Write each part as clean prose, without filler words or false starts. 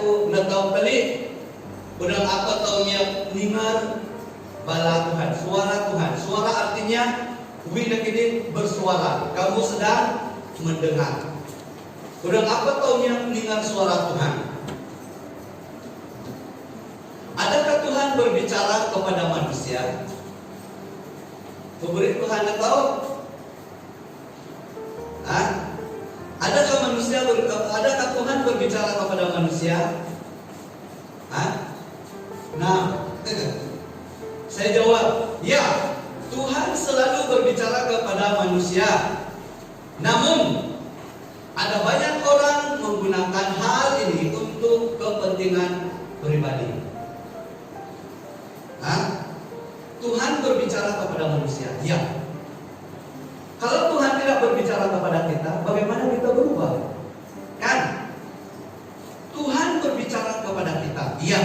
aku udah tahu pelik. Udah apa taunya dengar bala Tuhan, suara Tuhan. Suara artinya wina kini bersuara. Kamu sedang mendengar. Udah apa taunya dengar suara Tuhan? Adakah Tuhan berbicara kepada manusia? Pemberi Tuhan tahu? Adakah Tuhan berbicara kepada manusia? Nah, saya jawab, ya, Tuhan selalu berbicara kepada manusia. Namun, ada banyak orang menggunakan hal ini untuk kepentingan pribadi. Tuhan berbicara kepada manusia, ya. Kalau Tuhan tidak berbicara kepada kita, bagaimana kita berubah? Kan? Tuhan berbicara kepada kita, ya.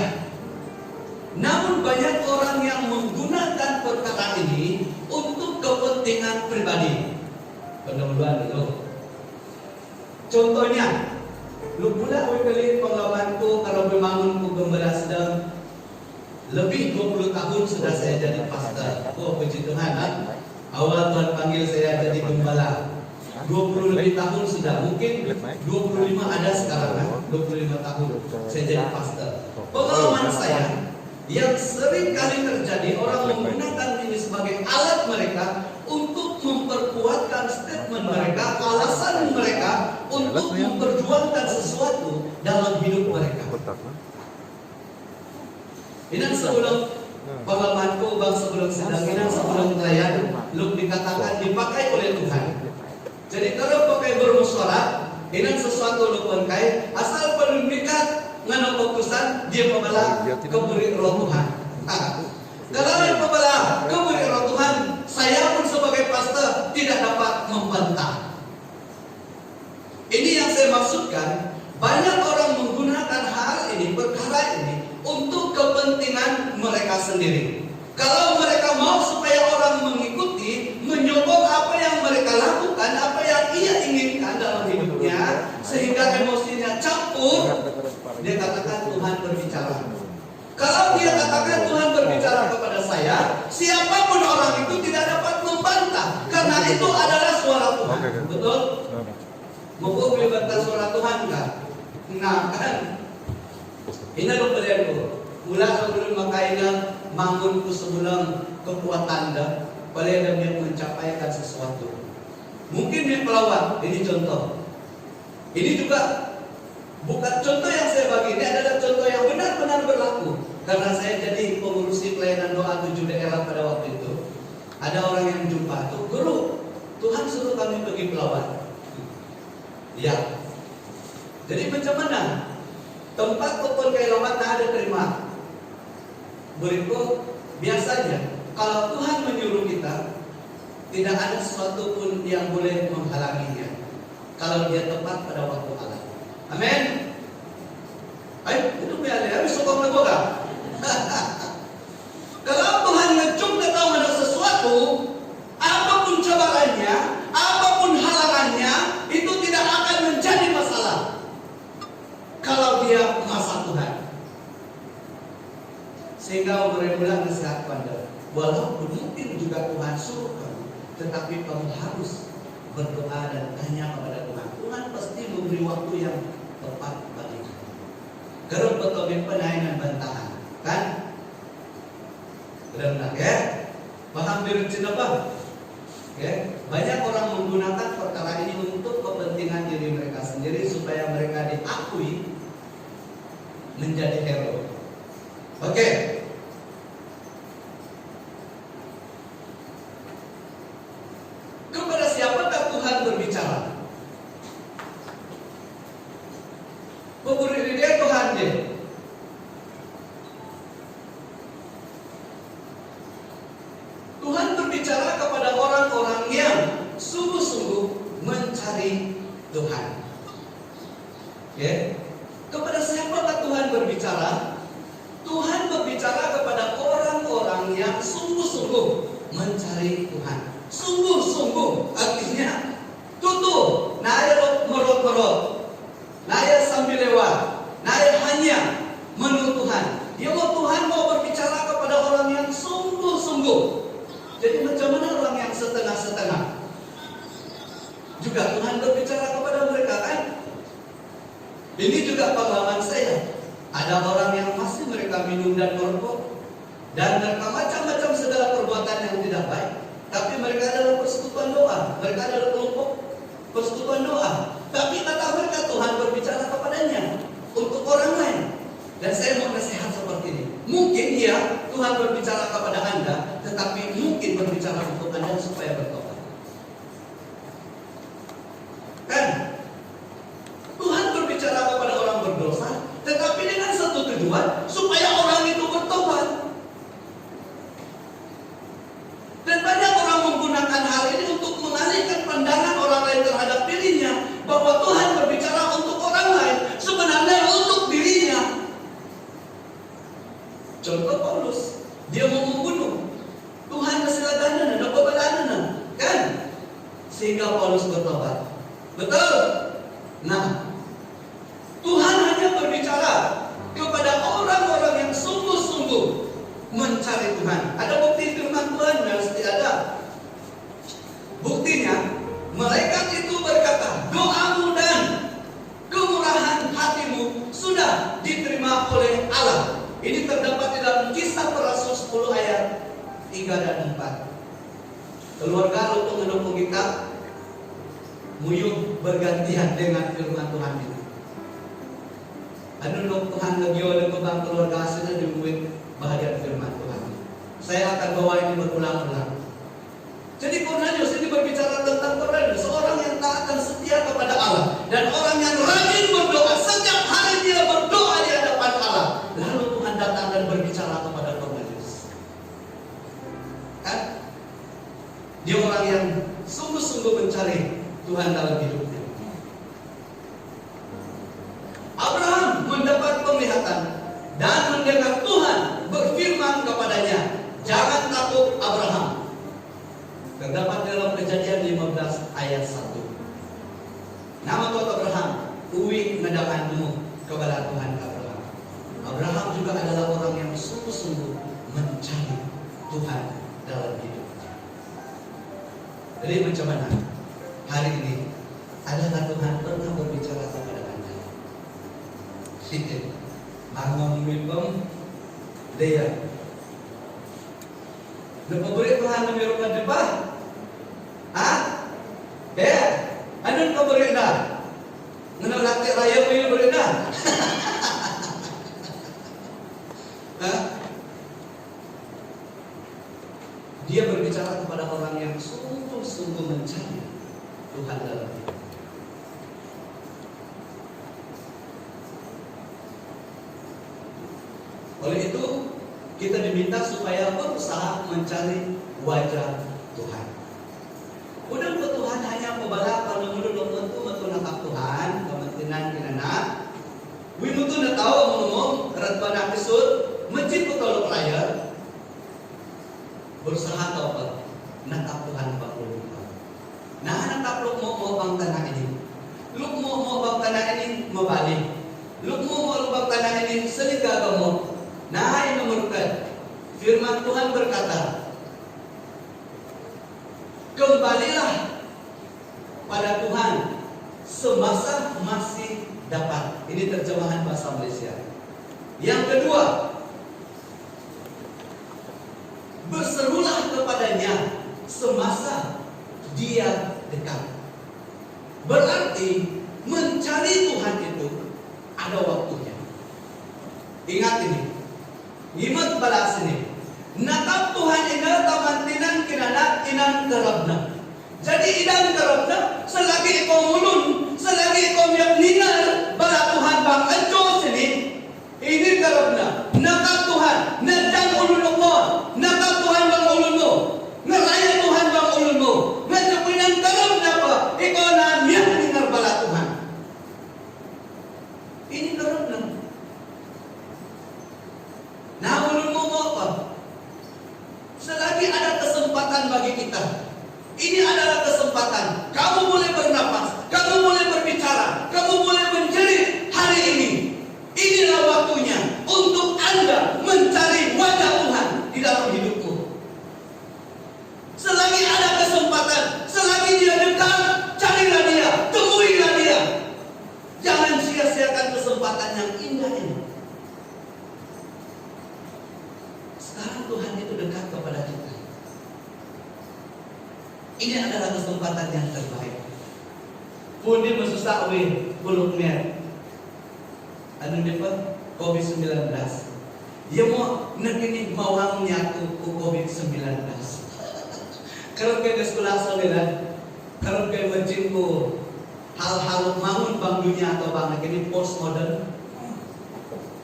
Namun banyak orang yang menggunakan perkara ini untuk kepentingan pribadi. Pendahuluan dulu. Contohnya, lu pula kali pengalamanku kalau membangun gembala sedang lebih 20 tahun sudah saya jadi pastor. Oh, puji Tuhan. Awal Tuhan panggil saya jadi gembala. 20 lebih tahun sudah. Mungkin 25 ada sekarang. 25 tahun saya jadi pastor. Pengalaman saya yang sering kali terjadi, orang menggunakan ini sebagai alat mereka untuk memperkuatkan statement mereka, alasan mereka untuk memperjuangkan sesuatu dalam hidup mereka. Ini sebelum pengalamanku bang, sebelum sedang ini, sebelum pelayan, lu dikatakan dipakai oleh Tuhan. Jadi kalau pakai bermusyawarah, ini sesuatu lu pakai, asal pendidikan ngana keputusan dia pembela keburi roh Tuhan. Kalau dia pembela keburi roh Tuhan, saya pun sebagai pastor tidak dapat membantah. Ini yang saya maksudkan. Banyak orang menggunakan hal ini, perkara ini untuk kepentingan mereka sendiri. Kalau mereka mau supaya orang mengikuti, menyokong apa yang mereka lakukan, apa yang ia inginkan dalam hidupnya, sehingga emosinya campur, dia katakan Tuhan berbicara. Kalau dia katakan Tuhan berbicara kepada saya, siapapun orang itu tidak dapat membantah, karena itu adalah suara Tuhan. Betul? Mau boleh bantah suara Tuhan kan? Nah kan, ini lo pelihatku. Mula sebelum makainya mangunku sebelum kekuatan dah, pelihat dia mencapaikan sesuatu. Mungkin dia pelawat. Ini contoh. Ini juga bukan contoh yang saya bagi, ini adalah contoh yang benar-benar berlaku. Karena saya jadi pengurusi pelayanan doa 7 daerah pada waktu itu. Ada orang yang jumpa tuh, guru, Tuhan suruh kami pergi pelawat. Ya. Jadi macam mana? Tempat pokok kayak lawat tak ada terima. Berikut biasanya kalau Tuhan menyuruh kita, tidak ada sesuatu pun yang boleh menghalanginya. Kalau dia tepat pada waktu Allah. Amin. Ayo, itu biar habis sokong lagu kan? Kalau Tuhan ngecuk ke tahu ada sesuatu, apapun cabarannya, apapun halangannya, itu tidak akan menjadi masalah. Kalau dia masa Tuhan. Sehingga mulai-mulai nasihat pada, walaupun mungkin juga Tuhan suruh kamu, tetapi kamu harus berdoa dan tanya kepada Tuhan. Tuhan pasti memberi waktu yang tepat bagi kamu. Kalau betul penainan bantahan, kan? Benar ya? Paham diruncin apa? Okay. Banyak orang menggunakan perkara ini untuk kepentingan diri mereka sendiri supaya mereka diakui menjadi hero. Oke. Kepada siapakah Tuhan berbicara? Pemberi dia Tuhan dia. Tuhan berbicara kepada orang-orang yang sungguh-sungguh mencari Tuhan. Okay. Kepada siapakah Tuhan berbicara? Tuhan berbicara kepada orang-orang yang sungguh-sungguh mencari Tuhan. Sungguh-sungguh artinya tutup, naya merot-merot, naya sambil lewat, naya hanya hanya menu Tuhan. Dia mau Tuhan mau berbicara kepada orang yang sungguh-sungguh. Jadi macam mana orang yang setengah-setengah? Juga Tuhan berbicara kepada mereka kan? Ini juga pengalaman saya. Ada orang yang masih mereka minum dan merokok, dan mereka macam-macam segala perbuatan yang tidak baik. Tapi mereka adalah persekutuan doa. Mereka adalah kelompok persekutuan doa. Tapi kata mereka Tuhan berbicara kepadanya untuk orang lain. Dan saya mau nasihat seperti ini. Mungkin ya Tuhan berbicara kepada Anda, tetapi mungkin berbicara untuk Anda supaya bertobat. Kan? Tuhan berbicara kepada orang berdosa, tetapi dengan satu tujuan supaya orang itu bertobat. Dan banyak orang menggunakan hal ini untuk mengalihkan pandangan orang lain terhadap dirinya, bahwa Tuhan berbicara untuk orang lain, sebenarnya untuk dirinya. Contoh Paulus, dia mau membunuh. Tuhan kesiladanan dan kebalanan, kan? Sehingga Paulus bertobat. Betul? Nah, Tuhan hanya berbicara kepada orang-orang yang sungguh-sungguh mencari Tuhan. Ada bukti firman Tuhan, pasti ada. Buktinya, malaikat itu berkata, doamu dan kemurahan hatimu sudah diterima oleh Allah. Ini terdapat di dalam Kisah Para Rasul 10 ayat 3 dan 4. Keluarga lu pengendong kita muyung bergantian dengan firman Tuhan itu. Anu dong Tuhan lagi oleh kebang keluarga hasilnya dibuat bahagian firman Tuhan. Saya akan bawa ini berulang-ulang. Jadi Cornelius ini berbicara tentang Cornelius, seorang yang taat dan setia kepada Allah, dan orang yang rajin berdoa. Setiap hari dia berdoa di hadapan Allah. Lalu Tuhan datang dan berbicara kepada Cornelius. Kan? Dia orang yang sungguh-sungguh mencari Tuhan dalam hidupnya. Abraham mendapat penglihatan dan mendengar Tuhan berfirman kepadanya, jangan takut Abraham. Terdapat dalam Kejadian 15 ayat 1. Nama kau Abraham, uwi ngedakanmu kepada Tuhan Abraham. Abraham juga adalah orang yang sungguh-sungguh mencari Tuhan dalam hidupnya. Jadi macam mana? Hari ini, adakah Tuhan pernah berbicara kepada Anda? Bangun mimpem, dia. Napabrik Tuhan na meron ka di ba? Ha? Kaya, anong kabalik na? Nanalati raya mo yung balik na? Ha? Dia berbicara kepada orang yang sungguh-sungguh mencari Tuhan dalam hidup. Oleh itu, kita diminta supaya berusaha mencari wajah Tuhan. Udah ke Tuhan hanya pebala kalau menurut mentu nakap Tuhan, kementerian kinana. Wimutu na tahu ngomong kerat banyak kesud, masjid kalau player berusaha tahu apa? Nakap Tuhan bakul. Nah, nakap lu mau bang tanah ini. Lu mau bang tanah ini mabalik. Lu mau bang tanah ini seliga kamu. Nah, ini memerlukan firman Tuhan berkata, kembalilah pada Tuhan semasa masih dapat. Ini terjemahan bahasa Malaysia. Yang kedua, berserulah kepadanya semasa dia dekat. Berarti mencari Tuhan itu ada waktunya. Ingat ini. Ngimat balas ini. Nakap Tuhan ina tamantinan kinana inan karabna. Jadi inan karabna selagi ikaw mulun, selagi ikaw yakninal bala Tuhan bang anjo sini. Ini karabna. Nakap Tuhan, nadang ulun mo. Nakap Tuhan bang ulun mo. Ngaraya Tuhan bang ulun mo. Ngajapinan karabna pa. Ikaw na yakninal bala Tuhan. Ini karabna. Nah, ulun mo apa? Selagi ada kesempatan bagi kita, ini adalah kesempatan. Kamu boleh bernapas, kamu boleh berbicara, kamu boleh menjerit hari ini. Inilah waktu Ini adalah kesempatan yang terbaik. Pundi masusah we puluk mer. Anu depa COVID-19. Dia mau nekini mawang nyatu ku COVID-19. Kalau kayak sekolah saudara, kalau kayak macam ku hal-hal mangun bang dunia atau bang nekini postmodern.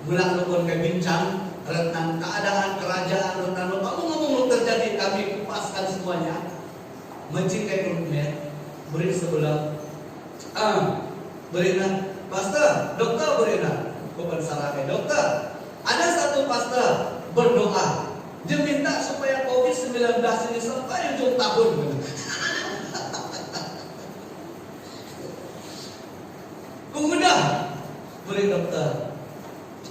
Bulan lukon kayak bincang tentang keadaan kerajaan tentang apa ngomong terjadi, kami kupaskan semuanya. Macam kayak kuluknya beri sebelah berinan pastor dokter berinan bukan salah kayak dokter. Ada satu pastor berdoa, dia minta supaya COVID-19 ini sampai ujung tahun. Kemudian beri dokter,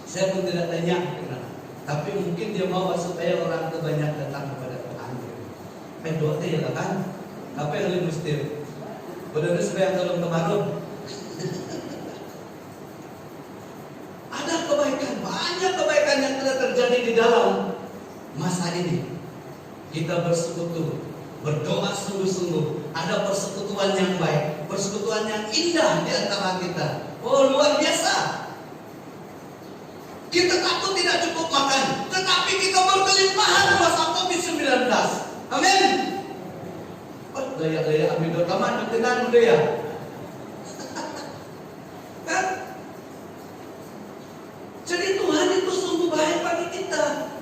saya pun tidak tanya kenapa, tapi mungkin dia mau supaya orang kebanyak datang kepada Tuhan. Doa ya kan? Apa yang lebih mesti? Benar supaya tolong kemarin. Ada kebaikan, banyak kebaikan yang telah terjadi di dalam masa ini. Kita bersekutu, berdoa sungguh-sungguh. Ada persekutuan yang baik, persekutuan yang indah di antara kita. Oh, luar biasa. Kita takut tidak cukup makan, tetapi kita berkelimpahan masa COVID-19. Amin. Gaya-gaya ambil dotaman berkenan udah ya. Kan? Jadi Tuhan itu sungguh baik bagi kita.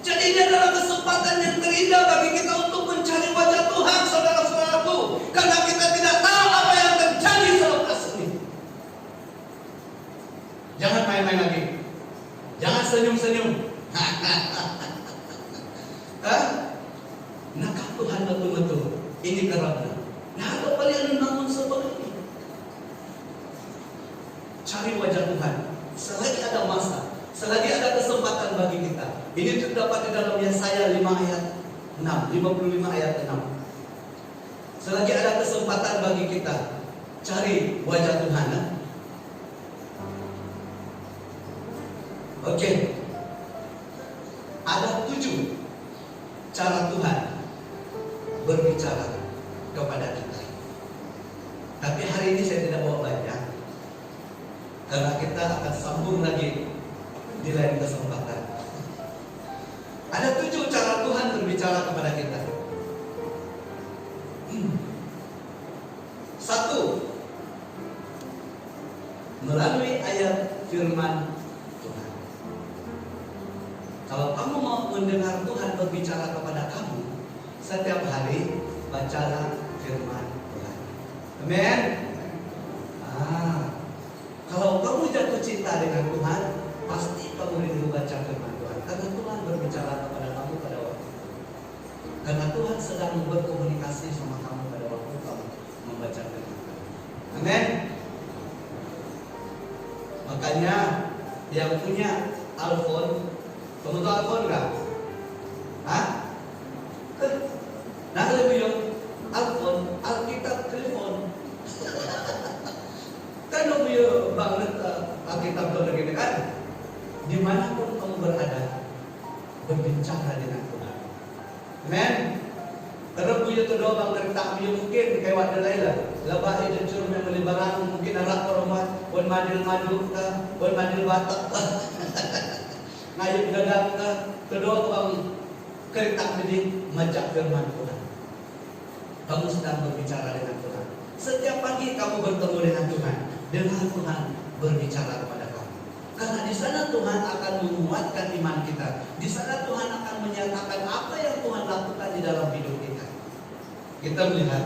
Jadi ini adalah kesempatan yang terindah bagi kita untuk mencari wajah Tuhan, saudara-saudaraku. Karena kita tidak tahu apa yang terjadi selepas ini. Jangan main-main lagi. Jangan senyum-senyum. Nakah Tuhan betul-betul. Ini karena nah apa kalian namun seperti ini? Cari wajah Tuhan. Selagi ada masa, selagi ada kesempatan bagi kita. Ini terdapat di dalam Yesaya 5 ayat 6, 55 ayat 6. Selagi ada kesempatan bagi kita, cari wajah Tuhan. Oke. Ada 7 cara Tuhan berbicara kepada kita. Tapi hari ini saya tidak bawa banyak, karena kita akan sambung lagi di lain kesempatan. Ada 7 cara Tuhan berbicara kepada kita. 1. Melalui ayat firman Tuhan. Kalau kamu mau mendengar Tuhan berbicara kepada kamu, setiap hari bacalah firman Tuhan. Amin. Kalau kamu jatuh cinta dengan Tuhan, pasti kamu rindu baca firman Tuhan. Karena Tuhan berbicara kepada kamu pada waktu itu. Karena Tuhan sedang berkomunikasi sama kamu pada waktu kamu membaca firman Tuhan. Amin. Makanya yang punya iPhone, kamu tahu iPhone nggak? Nah lebih yang iPhone, Alkitab, telepon. Kan lebih banget Alkitab begini kan? Dimanapun kamu berada, berbicara dengan Tuhan. Amen. Karena punya kedua bang kereta mungkin kayak wadah lain Labai dan curung yang melibaran mungkin arak perumahan, wan madil madu ka, wan madil batak ka, ngayuk dadang ka. Kedua bang kereta ini majak firman Tuhan. Kamu sedang berbicara dengan Tuhan. Setiap pagi kamu bertemu dengan Tuhan, dengar Tuhan berbicara kepada kamu. Karena di sana Tuhan akan menguatkan iman kita. Di sana Tuhan akan menyatakan apa yang Tuhan lakukan di dalam hidup kita. Kita melihat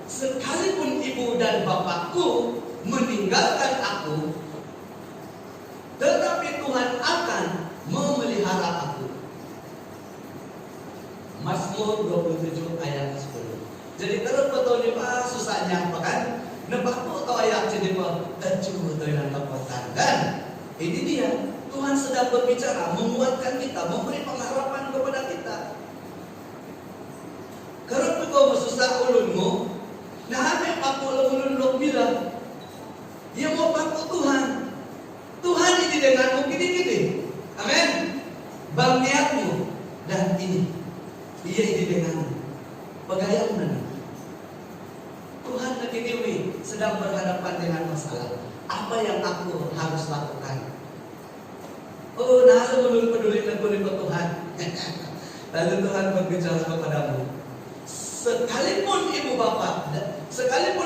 sekalipun ibu dan bapakku meninggalkan aku, tetapi Tuhan akan memelihara aku. Mazmur 27 ayat 10. Jadi terus betul ni pak susahnya apa kan? Nampak atau ayat jadi pak tercu atau yang laporan kan? Ini dia Tuhan sedang berbicara, menguatkan kita, memberi pengharapan kepada kita. Kalau kau susah ulunmu, nah apa paku ulun lok bilang, dia mau paku Tuhan. Tuhan ini denganmu gini-gini. Amin. Bang niatmu. sedang berhadapan dengan masalah, apa yang aku harus lakukan? Oh, nah, belum peduli dan peduli Tuhan. Lalu Tuhan berbicara kepadamu, sekalipun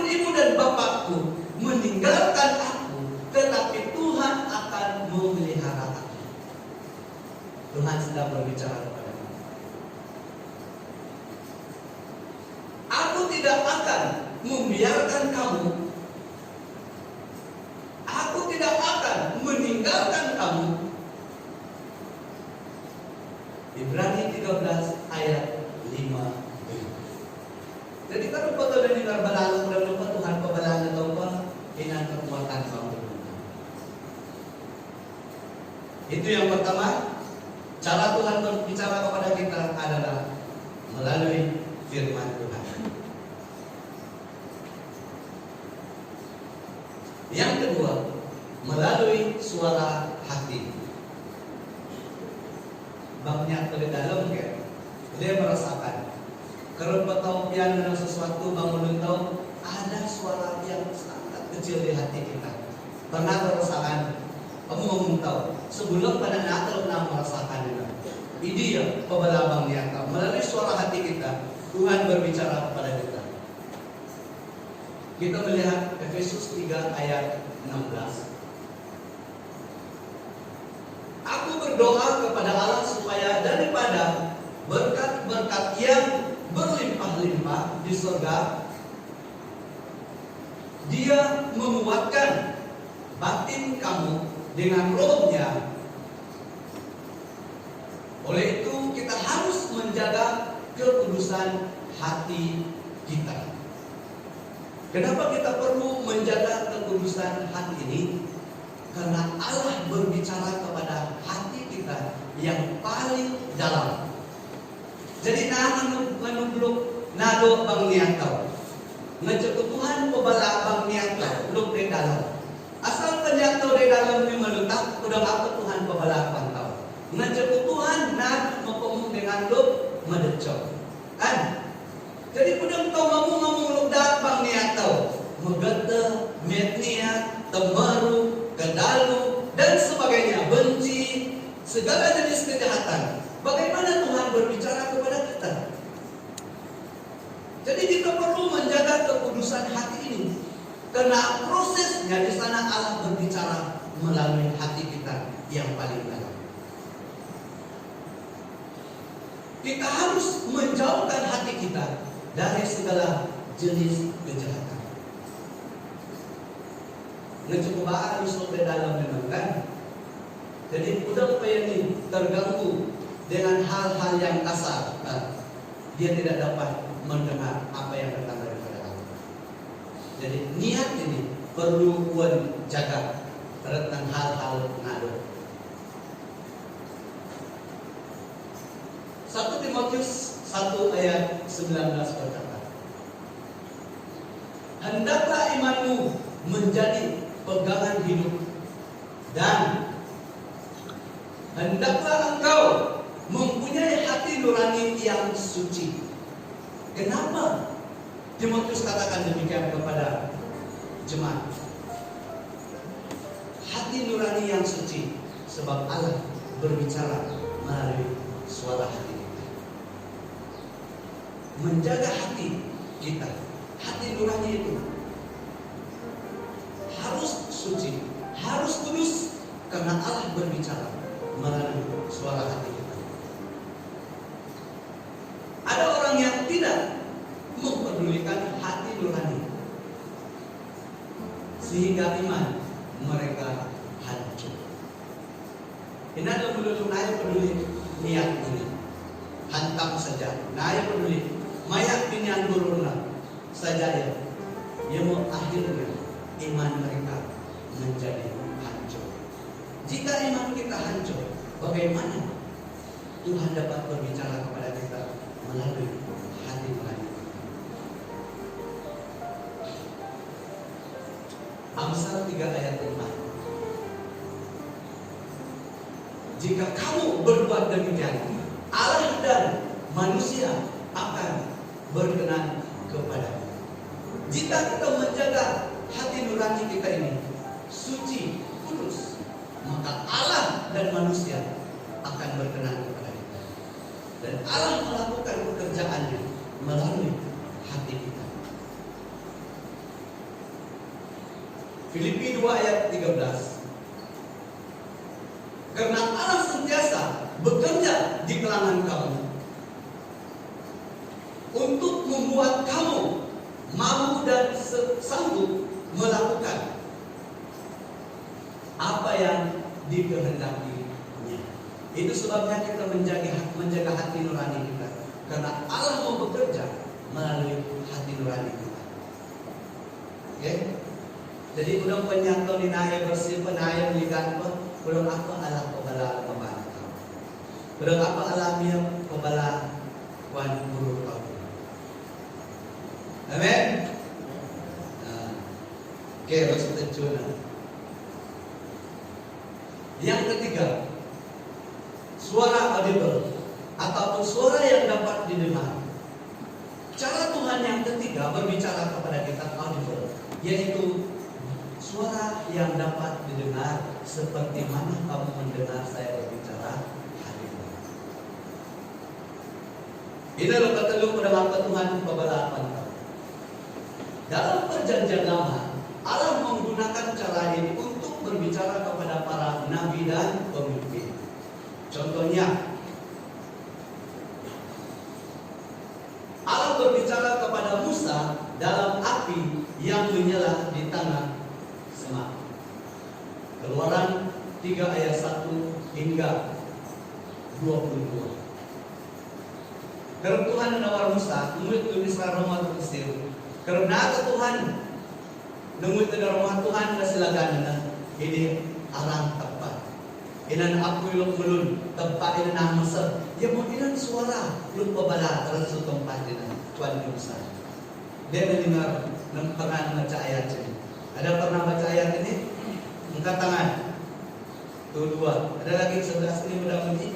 ibu dan bapakku meninggalkan aku, tetapi Tuhan akan memelihara aku. Tuhan sedang berbicara kepadamu. Aku tidak akan membiarkan kamu. Aku tidak akan meninggalkan kamu. Ibrani 13 ayat 5. Jadi kalau foto dan dengar balalang dan lupa Tuhan pebalalang atau apa, inan kekuatan kamu. Itu yang pertama. Cara Tuhan berbicara kepada kita adalah melalui firman Tuhan. Yang kedua, melalui suara hati. Bangnya ke dalam kan, dia merasakan. Kalau tahu pian dengan sesuatu, bangun tahu ada suara yang sangat kecil di hati kita. Pernah merasakan, kamu ngomong tahu. Sebelum pada Natal pernah merasakan juga. Ini ya pebalabang niat. Melalui suara hati kita, Tuhan berbicara kepada kita. Kita melihat Efesus 3 ayat 16. Aku berdoa kepada Allah supaya daripada berkat-berkat yang berlimpah-limpah di surga, Dia menguatkan batin kamu dengan rohnya. Oleh itu kita harus menjaga kekudusan hati kita. Kenapa kita perlu menjaga kekudusan hati ini? Karena Allah berbicara kepada hati kita yang paling dalam. Jadi menunduk nado bang niatau. Ngecek Tuhan pebala bang niatau luk di dalam. Asal penyatau di dalam ini melutak, udah apa Tuhan pebala pantau. Ngecek Tuhan nad mempemung dengan luk medecok. Kan? Jadi pudang kau ngomong luk dak bang niatau. Megete, met niat, temaru, kedalu, dan sebagainya, benci, segala jenis kejahatan. Bagaimana Tuhan berbicara kepada kita? Jadi kita perlu menjaga kekudusan hati ini, karena prosesnya di sana Allah berbicara melalui hati kita yang paling dalam. Kita harus menjauhkan hati kita dari segala jenis kejahatan. Ngecukubaan isuk di dalam memang kan. Jadi udah ini terganggu dengan hal-hal yang kasar, dia tidak dapat mendengar apa yang datang daripada Allah. Jadi niat ini perlu pun jaga tentang hal-hal nado. 1 Timotius 1 ayat 19 berkata, hendaklah imanmu menjadi pegangan hidup, dan hendaklah engkau mempunyai hati nurani yang suci. Kenapa Timotius katakan demikian kepada jemaat? Hati nurani yang suci, sebab Allah berbicara melalui suara hati kita. Menjaga hati kita, hati nurani itu harus suci, harus kudus, karena Allah berbicara melalui suara hati kita. Ada orang yang tidak mempedulikan hati nurani, sehingga iman mereka hancur. Ini adalah melulu naya peduli niat ini, hantam saja. Naya peduli mayat pinyan buruna saja ya. Ia mau akhirnya iman mereka menjadi hancur. Jika iman kita hancur, bagaimana Tuhan dapat berbicara kepada kita melalui hati nurani? Amsal 3 ayat 5. Jika kamu berbuat demikian, Allah dan manusia akan berkenan kepadamu. Jika kita menjaga Allah melakukan pekerjaannya melalui hati kita. Filipi 2 ayat 13. Karena Allah sentiasa bekerja di kalangan kamu untuk membuat kamu mau dan sanggup melakukan apa yang dikehendakinya. Itu sebabnya kita menjaga hati nurani kita, karena Allah mau bekerja melalui hati nurani kita. Oke? Jadi udah penyato ni naya bersih penaya melihat apa? Udah apa Allah kebala pembantu. Udah apa alamiah kebala wan guru kau. Amin. Oke, maksudnya cuna. Yang ketiga, suara audible ataupun suara yang dapat didengar. Cara Tuhan yang ketiga berbicara kepada kita audible, yaitu suara yang dapat didengar seperti mana kamu mendengar saya berbicara hari ini. Ini loh kata lu pada apa Tuhan pembalapan kau. Dalam perjanjian lama, Allah menggunakan cara ini untuk berbicara kepada para nabi dan pemimpin. Contohnya, Allah berbicara kepada Musa dalam api yang menyala di tengah semak. Keluaran 3 ayat 1 hingga 22. Karena Tuhan menawar Musa, mulut Israel rumah Mesir. Karena Tuhan nunggu di rumah Tuhan kasilagan ini arang tepat. Inan aku yung mulun tempat inan Mesir. Ya mau inan suara lu pebala terus tempat inan Tuhan Musa. Dia mendengar pernah membaca ayat ini. Ada pernah baca ayat ini? Angkat tangan. Tuh 2. Ada lagi 11 ini mudah bunyi.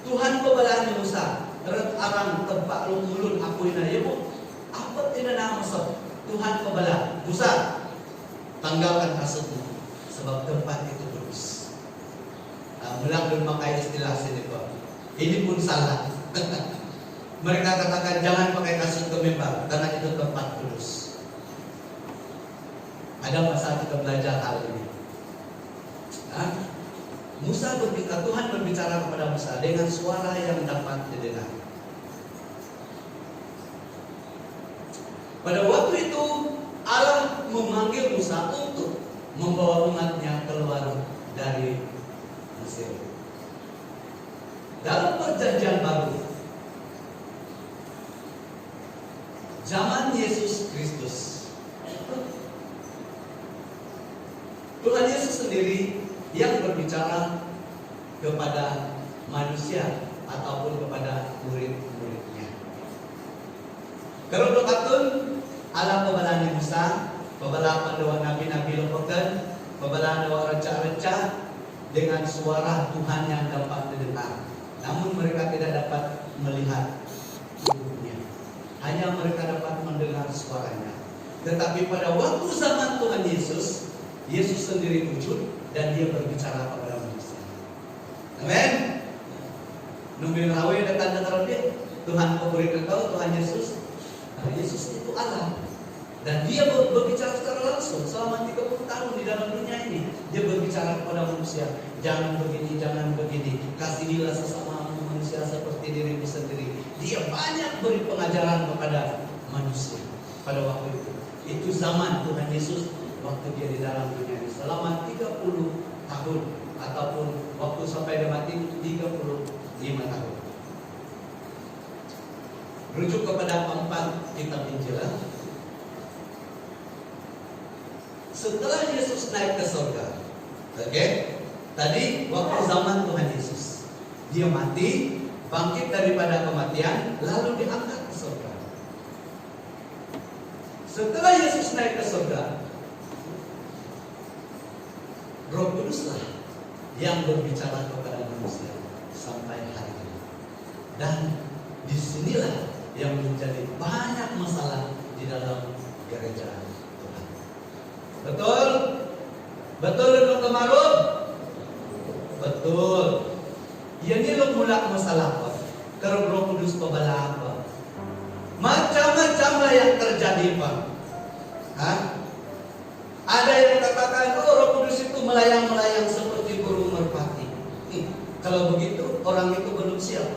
Tuhan pebala Musa. Terus arang tempat lu mulun aku inan. Ya mau apa inan Mesir? Tuhan pebala Musa, tanggalkan hasutmu sebab tempat itu kudus. Mulang dan pakai istilah sini kok. Ini pun salah. Mereka katakan jangan pakai kasut ke mimbar karena itu tempat kudus. Ada masa kita belajar hal ini. Musa berbicara, Tuhan berbicara kepada Musa dengan suara yang dapat didengar. Pada waktu itu Allah memanggil Musa untuk membawa umatnya keluar dari Mesir. Dalam perjanjian baru, zaman Yesus Kristus, Tuhan Yesus sendiri yang berbicara kepada manusia ataupun kepada murid-muridnya. Kalau dokatun Allah pembalaan Musa, pembalaan panduan nabi-nabi lepokan, pembalaan doa reca-reca dengan suara Tuhan yang dapat didengar. Namun mereka tidak dapat melihat tubuhnya. Hanya mereka dapat mendengar suaranya. Tetapi pada waktu zaman Tuhan Yesus, Yesus sendiri wujud dan dia berbicara kepada manusia. Amin. Nungguin rawe datang dia. Tuhan memberikan tahu Tuhan Yesus. Yesus itu Allah. Dan dia berbicara secara langsung selama 30 tahun di dalam dunia ini. Dia berbicara kepada manusia, jangan begini, jangan begini. Kasihilah sesama manusia seperti dirimu sendiri. Dia banyak beri pengajaran kepada manusia pada waktu itu. Itu zaman Tuhan Yesus waktu dia di dalam dunia ini selama 30 tahun ataupun waktu sampai dia mati 35 tahun. Rujuk kepada 4 kitab Injil. Setelah Yesus naik ke surga, oke? Tadi waktu zaman Tuhan Yesus, dia mati, bangkit daripada kematian, lalu diangkat ke surga. Setelah Yesus naik ke surga, Roh Kuduslah yang berbicara kepada manusia sampai hari ini. Dan disinilah yang menjadi banyak masalah di dalam gereja Tuhan. Betul? Betul Dr. Maruf? Betul. Ini lo mula nak masalah apa? Kalau Roh Kudus pebala apa? Macam-macam lah yang terjadi, Pak. Hah? Ada yang katakan, oh Roh Kudus itu melayang-melayang seperti burung merpati. Kalau begitu, orang itu belum siap.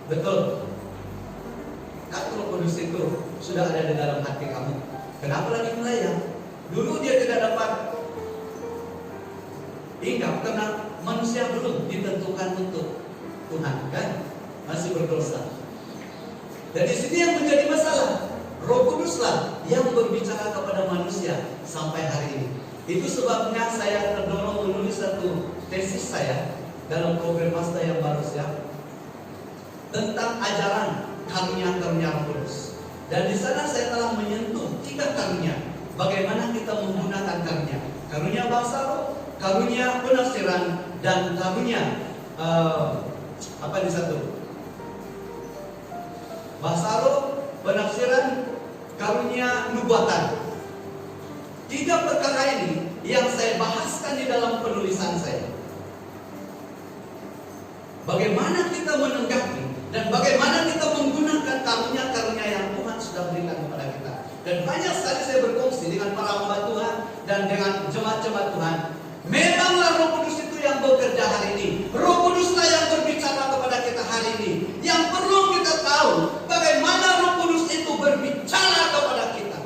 Betul. Kan Roh Kudus itu sudah ada di dalam hati kamu. Kenapa lagi melayang? Dulu dia tidak dapat hinggap karena manusia belum ditentukan untuk Tuhan, kan? Masih berdosa. Dan di sini yang menjadi masalah, Roh Kuduslah yang berbicara kepada manusia sampai hari ini. Itu sebabnya saya terdorong menulis satu tesis saya dalam program master yang baru siap tentang ajaran karunia-karunia Roh Kudus. Dan di sana saya telah menyentuh 3 karunia. Bagaimana kita menggunakan karunia? Karunia bahasa roh, karunia penafsiran, dan karunia apa di satu? Bahasa roh, penafsiran, karunia nubuatan. 3 perkara ini yang saya bahaskan di dalam penulisan saya. Bagaimana kita menanggapi dan bagaimana kita menggunakan karunia-karunia yang Tuhan sudah berikan kepada kita. Dan banyak sekali saya berkongsi dengan para hamba Tuhan dan dengan jemaat-jemaat Tuhan. Memanglah Roh Kudus itu yang bekerja hari ini. Roh Kuduslah yang berbicara kepada kita hari ini. Yang perlu kita tahu bagaimana Roh Kudus itu berbicara kepada kita.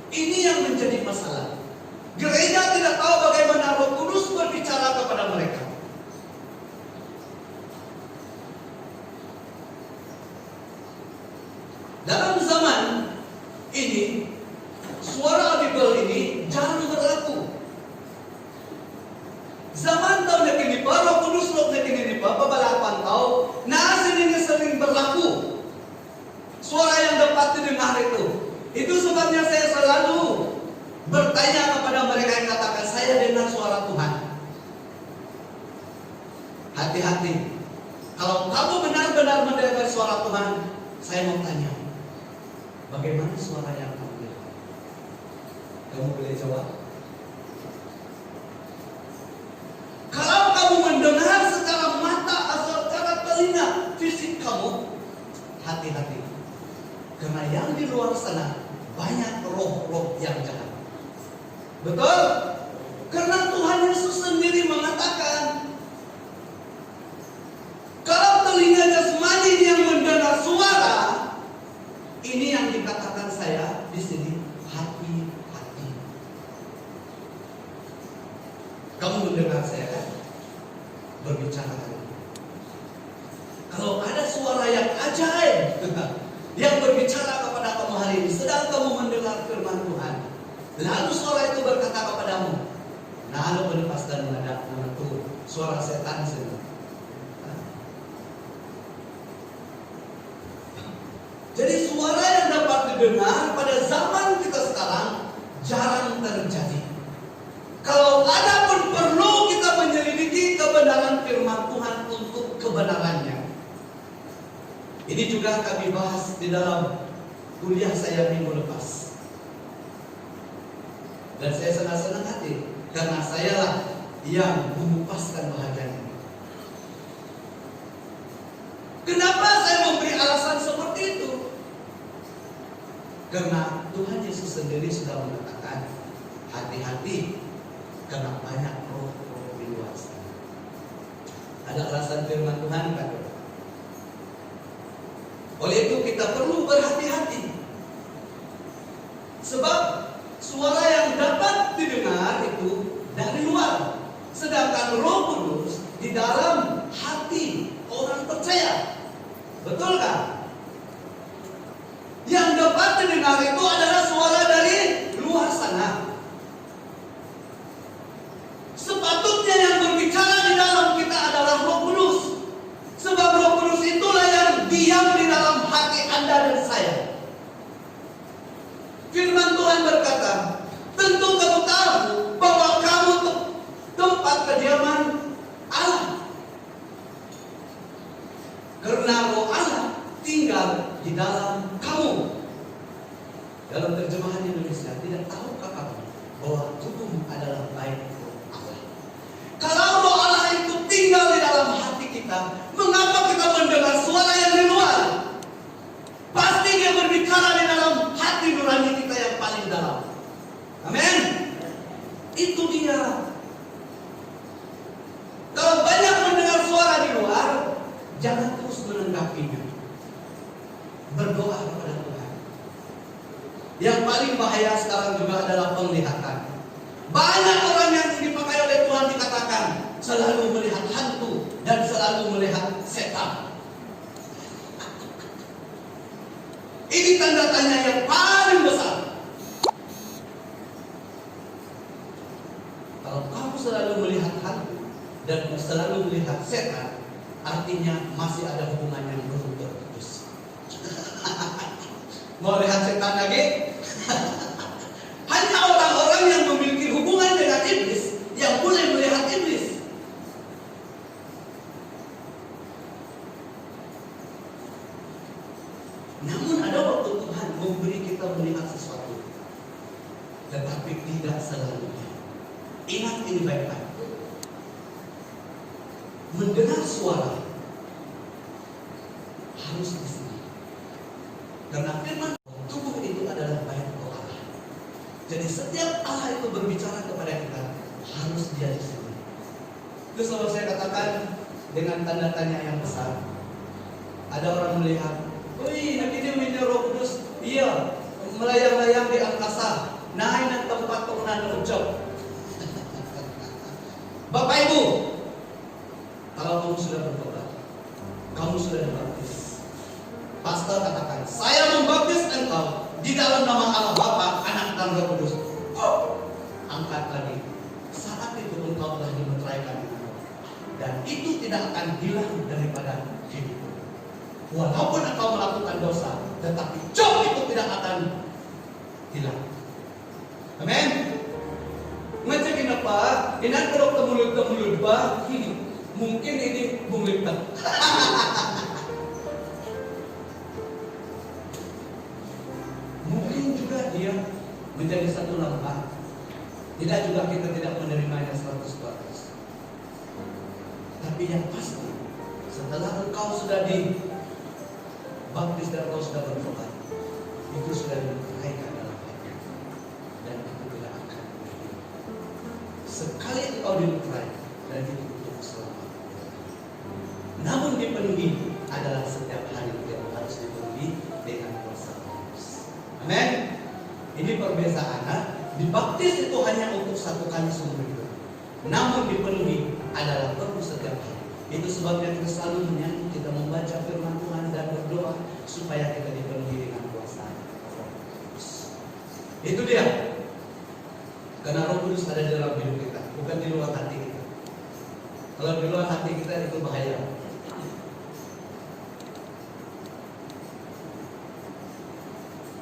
Ini yang menjadi masalah. Gereja tidak tahu bagaimana Roh Kudus berbicara kepada mereka. Dalam zaman ini, suara audible ini jarang berlaku. Zaman tahun ini, Roh Kudus Roh ini, pembalapan tahu, nasin ini sering berlaku. Suara yang dapat didengar itu. Itu sebabnya saya selalu bertanya kepada mereka yang katakan, saya dengar suara Tuhan. Hati-hati. Kalau kamu benar-benar mendengar suara Tuhan, saya mau tanya, bagaimana suara yang kamu dengar? Kamu boleh jawab? Kalau kamu mendengar secara mata atau secara telinga fisik kamu, hati-hati. Karena yang di luar sana banyak roh-roh yang jahat. Betul? Karena Tuhan Yesus sendiri mengatakan, kalau telinga jasmani yang mendengar suara, ini yang dikatakan saya di sini, hati-hati. Kamu mendengar saya kan? Berbicara tadi. Kalau ada suara yang ajaib yang berbicara kepada kamu hari ini, sedang kamu mendengar firman Tuhan, lalu suara itu berkata kepadamu, nah lalu berlepas dan menghadap menentu suara setan sendiri. Jadi suara yang dapat didengar pada zaman kita sekarang jarang terjadi. Kalau ada pun perlu kita menyelidiki kebenaran firman Tuhan untuk kebenarannya. Ini juga kami bahas di dalam kuliah saya minggu lepas. Dan saya senang-senang hati karena sayalah yang mengupaskan bahagian ini. Kenapa saya memberi alasan seperti itu? Karena Tuhan Yesus sendiri sudah mengatakan, hati-hati karena banyak roh-roh di luar sana. Ada alasan firman Tuhan kan? Oleh itu kita perlu berhati-hati. Sebab suara yang dapat didengar itu dari luar. Sedangkan Roh Kudus di dalam hati orang percaya. Betul kan? Yang dapat didengar itu adalah suara dari luar sana. Sepatutnya yang berbicara di dalam kita adalah Roh Kudus. Sebab Roh Kudus itulah yang diam di dalam hati Anda dan saya. Firman Tuhan berkata, tentu kamu tahu bahwa kamu tempat kediaman Allah. Karena Roh Allah tinggal di dalam kamu. Dalam terjemahan Indonesia, tidak tahukah kamu bahwa tubuh adalah bait Roh Allah? Kalau Roh Allah itu tinggal Yang paling bahaya sekarang juga adalah penglihatan. Banyak orang yang dipakai oleh Tuhan dikatakan selalu melihat hantu dan selalu melihat setan. Ini tanda tanya yang paling besar. Kalau kamu selalu melihat hantu dan selalu melihat setan, artinya masih ada hubungan yang belum terputus. Mau lihat setan lagi? Hanya orang-orang yang memiliki hubungan dengan iblis yang boleh melihat iblis. Namun ada waktu Tuhan memberi kita melihat sesuatu, tetapi tidak selalu. Ingat ini baik-baik. Mendengar suara harus di sini. Karena firman tubuh itu adalah bait Allah. Jadi setiap Allah itu berbicara kepada kita harus dia di sini. Itu selalu saya katakan dengan tanda tanya yang besar. Ada orang melihat, wih, nanti dia minta Roh Kudus. Iya, melayang-layang di angkasa, naik ke tempat pengenalan job. Bapak Ibu, kalau kamu sudah bertobat, kamu sudah dibaptis. Pastor katakan, saya membaptis engkau di dalam nama Allah Bapa, Anak dan Roh Kudus. Angkat lagi. Saat itu engkau telah dimeteraikan dengan Roh. Dan itu tidak akan hilang daripada hidupmu. Walaupun engkau melakukan dosa, tetapi job itu tidak akan hilang. Amin. Macam kenapa? Ini kalau temulut bah, mungkin ini bunglit. Mungkin juga dia menjadi satu langkah. Tidak juga kita tidak menerimanya 100%. Tapi yang pasti, setelah engkau sudah dibaptis dan engkau sudah bertobat, itu sudah dipercayakan dalam hati. Dan itu tidak akan berhenti. Sekali engkau dipercaya, dan itu untuk keselamatan. Namun dipenuhi adalah setiap hari yang harus dipenuhi dengan kuasa Roh Kudus. Amin. Ini perbedaannya. Dibaptis itu hanya untuk satu kali seumur hidup. Namun dipenuhi adalah perlu setiap hari. Itu sebabnya kita selalu menyanyi, kita membaca firman Tuhan dan berdoa supaya kita dipenuhi dengan kuasa Roh Kudus. Itu dia. Karena Roh Kudus ada di dalam hidup kita, bukan di luar hati kita. Kalau di luar hati kita itu bahaya.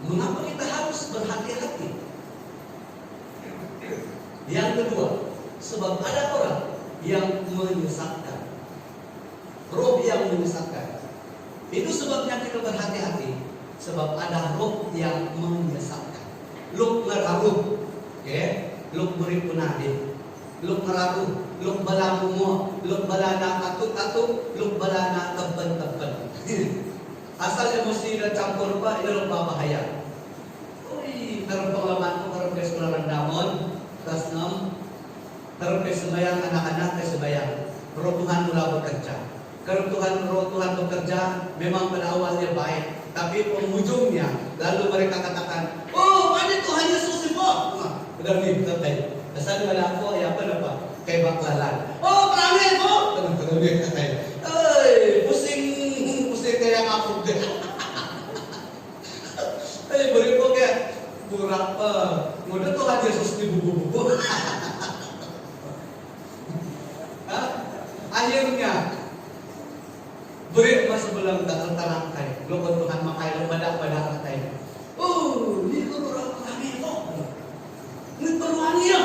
Mengapa kita harus berhati-hati? Yang kedua, sebab ada orang yang menyesatkan. Roh yang menyesatkan. Itu sebabnya kita berhati-hati. Sebab ada roh yang menyesatkan. Luk ngeraruh, luk beri penadih, luk ngeraruh, luk balamumu, luk balana katut-katut, luk balana teben-teben. Asal emosi dan campur pak, itu lupa bahaya. Karena pengalaman karena keseluruhan damon, kelas 6, karena sembahyang anak-anak kesembahyang. Roh Tuhan mulai bekerja. Karena Roh Tuhan bekerja, memang pada awalnya baik, tapi penghujungnya lalu mereka katakan, oh, ada Tuhan Yesus itu. Udah nih, katanya. Asal ada aku, ya apa? Kayak baklalan. Oh, berani kok. Tenang dia katanya. Pusing kayak aku deh. Berikut kayak berapa? Mudah Tuhan Yesus di buku-buku. Akhirnya beri masa belum tak terangkai. Lo Tuhan makai lo badak katanya. Ini guru orang kami kok. Ini peruannya.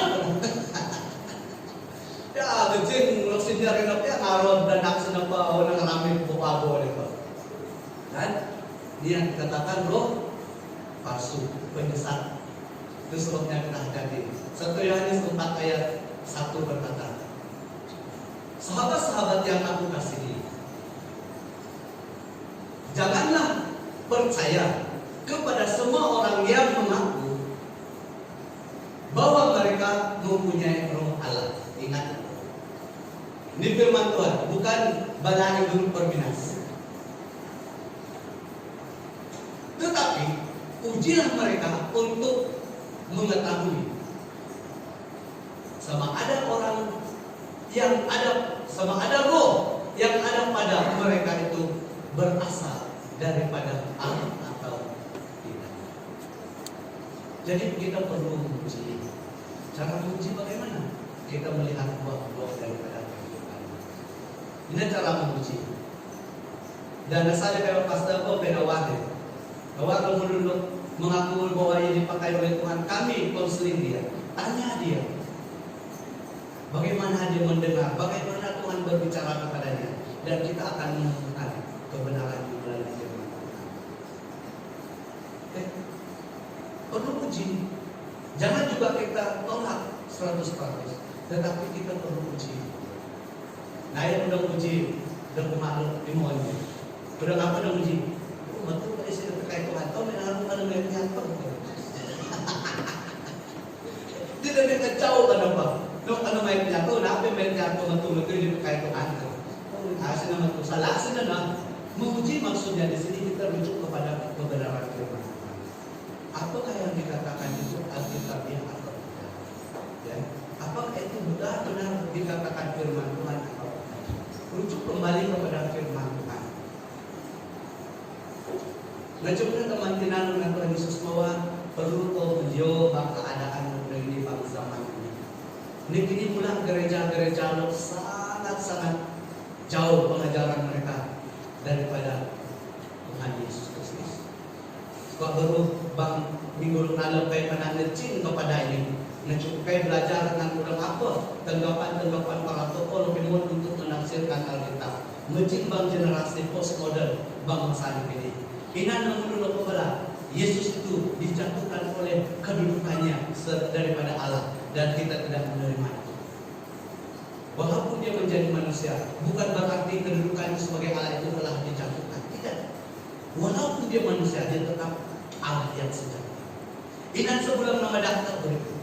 Ya, becing lo sindirin apa ya ngarod dan nak senapa orang rame pupabo itu. Kan? Dia dikatakan roh palsu, penyesat. Itu sebabnya kita hati-hati. 1 Yohanes 4 ayat 1 berkata, sahabat-sahabat yang aku kasihi, janganlah percaya kepada semua orang yang mengaku bahwa mereka mempunyai roh Allah. Ingat, ini firman Tuhan, bukan balai guru perminas. Tetapi ujilah mereka untuk mengetahui sama ada roh yang ada pada mereka itu berasal daripada Allah atau tidak. Jadi kita perlu menguji. Cara menguji bagaimana? Kita melihat buah-buah daripada kehidupan. Ini cara menguji. Dan asalnya kayak pastor ko pedawate. Bahwa kemudian mengaku bahwa ia dipakai oleh Tuhan, kami konseling dia. Tanya dia. Bagaimana dia mendengar, bagaimana Tuhan berbicara kepadanya, dan kita akan menemukan kebenaran di melalui firman Tuhan. Perlu uji. Jangan juga kita tolak 100%, tetapi kita perlu uji. Nah, yang udah uji, udah kemarin dimaunya, udah apa udah uji? Betul kalau istri terkait Tuhan, kau menaruh pada melihatnya apa? Tidak bisa jauh kan apa? No, ano may pinyato, napi may pinyato matulog yung kahit kung ano. Kasi naman ito, salah sila na, menguji maksudnya di sini kita rujuk kepada kebenaran firman Tuhan. Apakah yang dikatakan itu alkitabiah atau tidak? Ya. Apakah itu benar-benar dikatakan firman Tuhan atau tidak? Rujuk kembali kepada firman Tuhan. Ngajukan teman tinanong ng Tuhan Yesus bahwa perlu ko beliau keadaan di bangsa zaman ini. Ini pula gereja-gereja sangat-sangat jauh pengajaran mereka daripada Tuhan Yesus Kristus. Sebab baru bang minggu lalu kayak menanecing kepada ini, mencukupi belajar dengan udah apa tanggapan para tokoh lebih untuk menafsirkan Alkitab. Menjimbang generasi postmodern bang masa ini. Inan menurut kepada Yesus itu dijatuhkan oleh kedudukannya daripada Allah dan kita tidak menerima itu. Walaupun dia menjadi manusia, bukan berarti kedudukannya sebagai Allah itu telah dijatuhkan. Tidak. Walaupun dia manusia, dia tetap Allah yang sejati. Inan sebelum nama daftar berikut.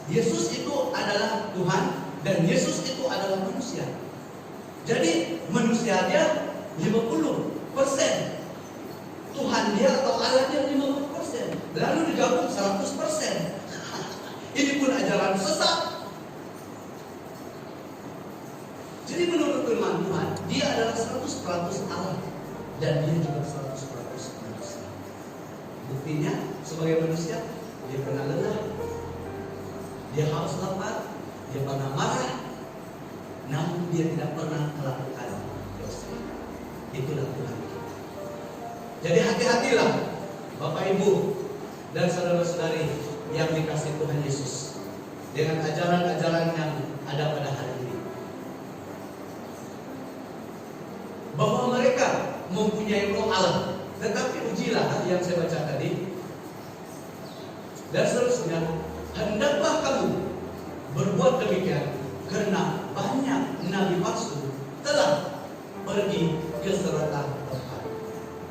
Yesus itu adalah Tuhan dan Yesus itu adalah manusia. Jadi manusia dia 50%. Tuhan dia atau Allah dia 50%. Lalu digabung 100%. Ini pun ajaran sesat. Jadi menurut firman Tuhan, dia adalah 100% Allah dan dia juga 100% manusia. Buktinya sebagai manusia, dia pernah lelah, dia haus lapar, dia pernah marah, namun dia tidak pernah melakukan dosa. Itulah Tuhan. Jadi hati-hatilah Bapak Ibu dan saudara-saudari yang dikasih Tuhan Yesus dengan ajaran-ajaran yang ada pada hari ini. Bahwa mereka mempunyai roh Allah, tetapi ujilah yang saya baca tadi. Dan seterusnya, hendaklah kamu berbuat demikian karena banyak nabi palsu telah pergi ke serata tempat.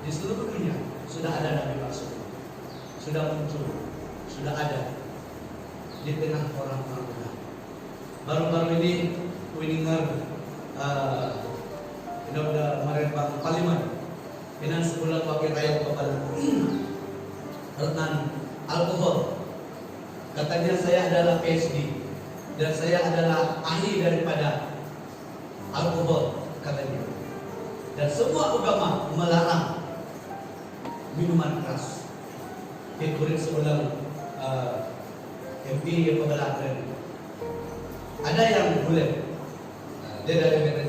Di seluruh dunia sudah ada nabi palsu, sudah muncul, sudah ada di tengah orang-orang benar. Baru-baru ini Wininger udah merembang Parlimen dengan sebulan wakil rakyat kepada tentang alkohol. Katanya saya adalah PhD dan saya adalah ahli daripada alkohol katanya. Dan semua agama melarang minuman keras. Kemudian sebulan MP yang membelakang. Ada yang boleh, dia dari Medan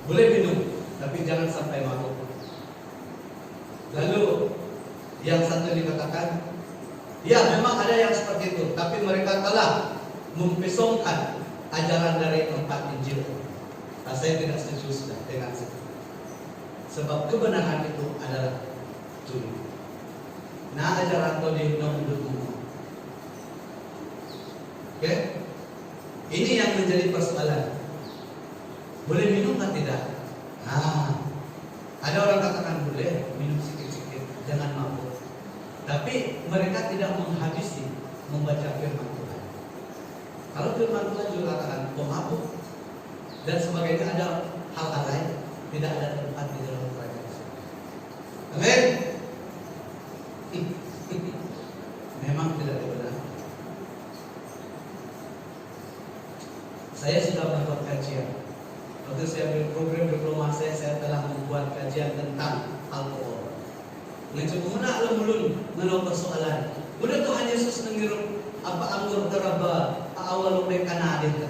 boleh minum, tapi jangan sampai mabuk. Lalu yang satu dikatakan, ya memang ada yang seperti itu, tapi mereka telah mempesongkan ajaran dari tempat Injil. Nah, saya tidak setuju sudah dengan itu. Sebab kebenaran itu adalah juli. Nah, ajaran itu di nomor umum. Oke? Ini yang menjadi persoalan. Boleh minum atau tidak? Nah, ada orang katakan boleh minum sedikit-sedikit, jangan mabuk. Tapi mereka tidak menghabisi membaca firman Tuhan. Kalau firman Tuhan juga katakan mabuk dan sebagainya, ada hal-hal lain, tidak ada tempat di dalam kerajaan. Amin. Memang tidak dibenarkan. Saya sudah membuat kajian. Waktu saya ambil program diploma saya telah membuat kajian tentang alkohol. Mencoba alam mulun menolak persoalan. Mudah Tuhan Yesus mengirim apa anggur teraba awal mereka nadin.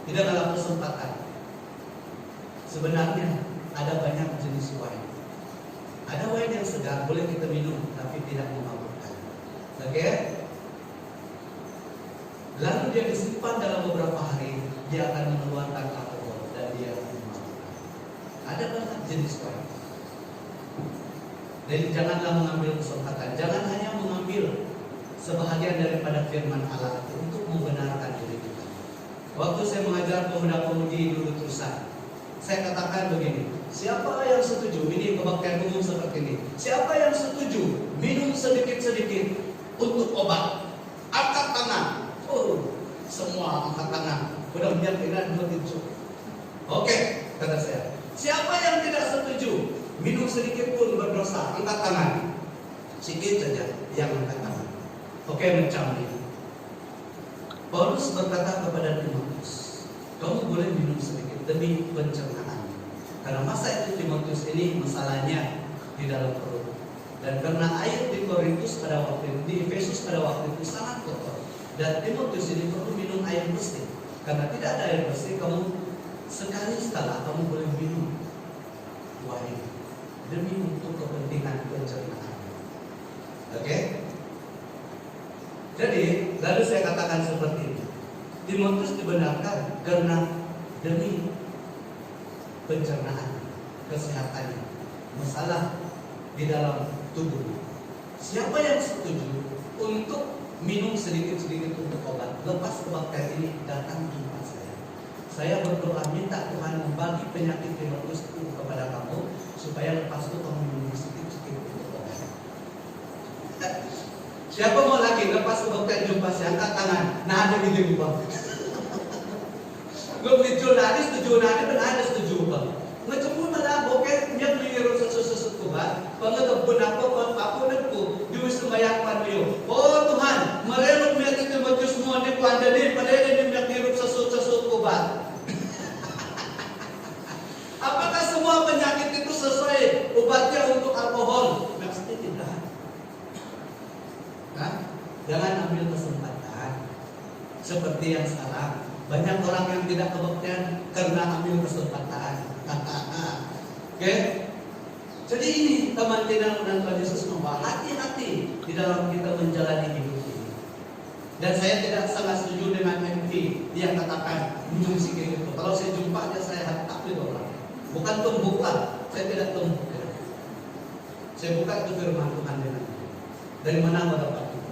Tidak dalam kesempatan. Sebenarnya ada banyak jenis wine. Ada wine yang segar boleh kita minum tapi tidak memabukkan. Oke? Lalu dia disimpan dalam beberapa hari, dia akan mengeluarkan alkohol dan dia memabukkan. Ada banyak jenis wine. Jadi janganlah mengambil kesempatan. Jangan hanya mengambil sebahagian daripada firman Allah itu untuk membenarkan diri kita. Waktu saya mengajar pemuda-pemudi dulu terusan, saya katakan begini, siapa yang setuju, ini kebaktian umum seperti ini, siapa yang setuju minum sedikit-sedikit untuk obat, angkat tangan. Oh, semua angkat tangan. Mudah-mudahan tidak begitu. Oke, kata saya. Siapa yang tidak setuju minum sedikit pun berdosa, angkat tangan. Sedikit saja yang angkat tangan. Oke, macam ini. Paulus berkata kepada Timotius, kamu boleh minum sedikit demi pencernaan. Karena masa itu Timotius ini masalahnya di dalam perut. Dan karena air di Korintus pada waktu itu, di Efesus pada waktu itu sangat kotor. Dan Timotius ini perlu minum air bersih. Karena tidak ada air bersih, kamu sekali-sekala kamu boleh minum wine demi untuk kepentingan pencernaan. Oke? Jadi, lalu saya katakan seperti ini. Timotius dibenarkan karena demi pencernaan, kesehatannya, masalah di dalam tubuh. Siapa yang setuju untuk minum sedikit-sedikit untuk obat, lepas kebaktian ini datang jumpa saya. Saya berdoa minta Tuhan membagi penyakit Timotius itu kepada kamu, supaya lepas itu kamu minum sedikit-sedikit untuk obat. Siapa mau lagi lepas kebaktian jumpa saya, angkat tangan. Nah ada gitu bang. Gue setuju nadi, benar ada setuju bang. Ngecemu mana bokeh dia mengiru sesuatu kubat, pengetepun apa aku diwis sembahyang pandio. Oh Tuhan, mereka melihat Timotius semua di kuanda ni, pada dia mengiru sesuatu kubat. Apakah semua penyakit itu sesuai obatnya untuk alkohol? Maksudnya tidak. Nah, jangan ambil kesempatan seperti yang sekarang. Banyak orang yang tidak kebaktian karena ambil kesempatan. Oke? Jadi ini teman tidak dan Tuhan Yesus membawa hati-hati di dalam kita menjalani hidup ini. Dan saya tidak sangat setuju dengan MP yang katakan minum sedikit itu. Kalau saya jumpa aja saya takut orang. Bukan pembuka, saya tidak tembuk. Saya buka itu firman Tuhan dengan dari mana mau dapat itu?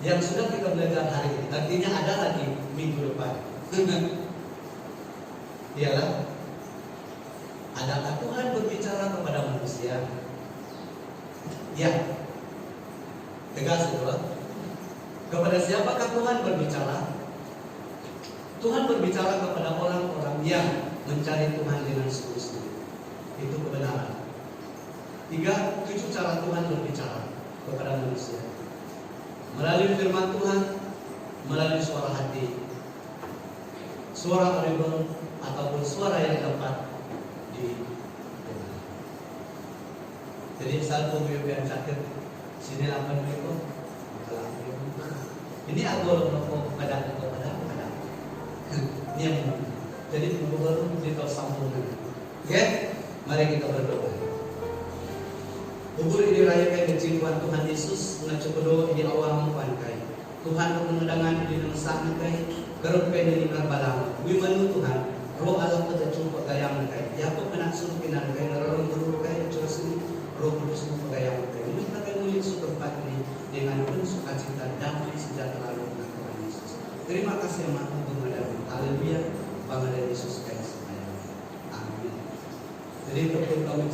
Yang sudah kita belajar hari ini, artinya ada lagi minggu depan. Ialah, adakah Tuhan berbicara kepada manusia? Ya, tegas itu. Kepada siapakah Tuhan berbicara? Tuhan berbicara kepada orang-orang yang mencari Tuhan dengan sungguh-sungguh. Itu kebenaran. 7 cara Tuhan berbicara kepada manusia. Melalui firman Tuhan, melalui suara hati, suara audible ataupun suara yang dapat didengar. Jadi saat pemimpin sakit, sini lapan itu, ini aku loh kepada. Ini yang jadi baru kita sambungkan. Oke, mari kita berdoa. Ubur ini rayakan kejiwaan Tuhan Yesus, mengacukudo ini awal mengpankai. Tuhan mengendangan di dalam kai, kerupkan ini karbalang. Wimanu Tuhan, roh Allah pada jumpa gayang kai. Yakob menak suruh kinan kai, ngerorong guru kai, curus ini, roh kudus jumpa gayang kai. Minta kai mulia su tempat ini dengan penuh sukacita damai sejahtera dengan Tuhan Yesus. Terima kasih yang maha pengadaan. Haleluya, pengadaan Yesus Kristus. Amin. Jadi untuk kamu